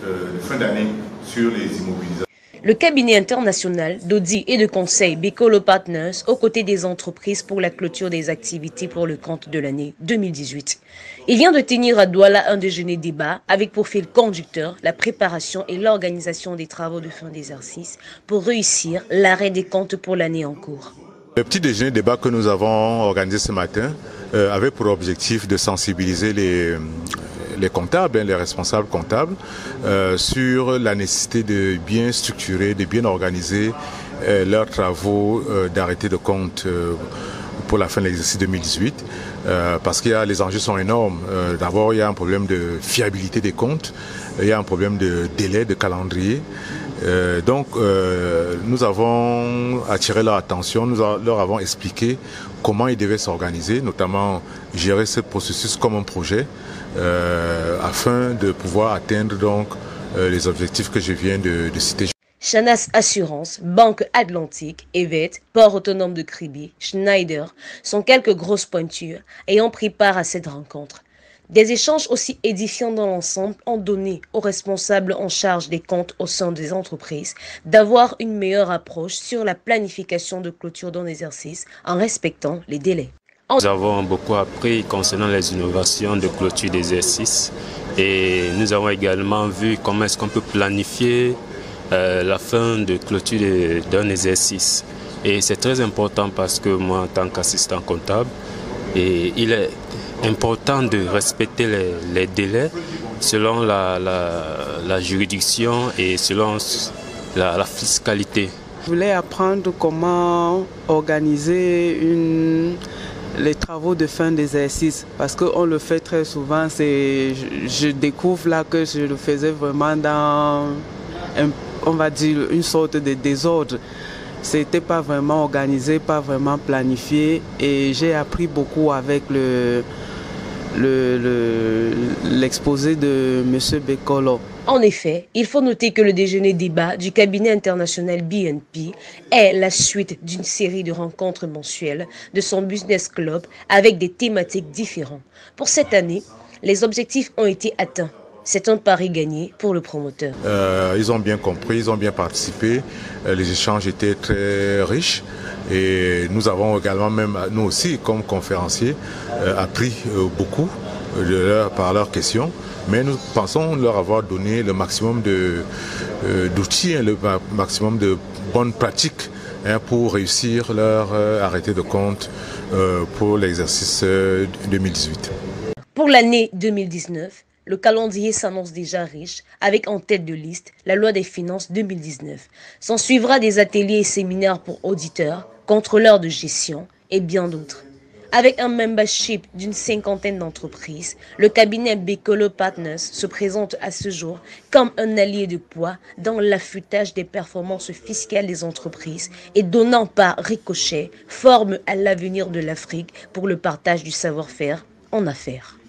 de fin d'année sur les immobilisations. Le cabinet international d'audit et de conseil Bekolo Partners aux côtés des entreprises pour la clôture des activités pour le compte de l'année 2018. Il vient de tenir à Douala un déjeuner débat avec pour fil conducteur la préparation et l'organisation des travaux de fin d'exercice pour réussir l'arrêt des comptes pour l'année en cours. Le petit déjeuner débat que nous avons organisé ce matin avait pour objectif de sensibiliser les comptables, les responsables comptables, sur la nécessité de bien structurer, de bien organiser leurs travaux d'arrêté de compte pour la fin de l'exercice 2018, parce que les enjeux sont énormes. D'abord, il y a un problème de fiabilité des comptes, il y a un problème de délai, de calendrier. Donc, nous avons attiré leur attention, nous leur avons expliqué comment ils devaient s'organiser, notamment gérer ce processus comme un projet, afin de pouvoir atteindre donc les objectifs que je viens de citer. Chanas Assurance, Banque Atlantique, Evet, Port Autonome de Kribi, Schneider sont quelques grosses pointures ayant pris part à cette rencontre. Des échanges aussi édifiants dans l'ensemble ont donné aux responsables en charge des comptes au sein des entreprises d'avoir une meilleure approche sur la planification de clôture d'un exercice en respectant les délais. Nous avons beaucoup appris concernant les innovations de clôture d'exercice et nous avons également vu comment est-ce qu'on peut planifier la fin de clôture d'un exercice. Et c'est très important parce que moi, en tant qu'assistant comptable, il est important de respecter les délais selon la juridiction et selon la fiscalité. Je voulais apprendre comment organiser les travaux de fin d'exercice parce qu'on le fait très souvent. Je découvre là que je le faisais vraiment dans on va dire une sorte de désordre. C'était pas vraiment organisé, pas vraiment planifié et j'ai appris beaucoup avec l'exposé de M. Bekolo. En effet, il faut noter que le déjeuner débat du cabinet international BNP est la suite d'une série de rencontres mensuelles de son business club avec des thématiques différentes. Pour cette année, les objectifs ont été atteints. C'est un pari gagné pour le promoteur. Ils ont bien compris, ils ont bien participé. Les échanges étaient très riches et nous avons également, même nous aussi comme conférenciers, appris beaucoup par leurs questions. Mais nous pensons leur avoir donné le maximum d'outils, le maximum de bonnes pratiques pour réussir leur arrêté de compte pour l'exercice 2018. Pour l'année 2019, le calendrier s'annonce déjà riche, avec en tête de liste la loi des finances 2019. S'en suivra des ateliers et séminaires pour auditeurs, contrôleurs de gestion et bien d'autres. Avec un membership d'une 50aine d'entreprises, le cabinet Bekolo Partners se présente à ce jour comme un allié de poids dans l'affûtage des performances fiscales des entreprises et donnant par ricochet forme à l'avenir de l'Afrique pour le partage du savoir-faire en affaires.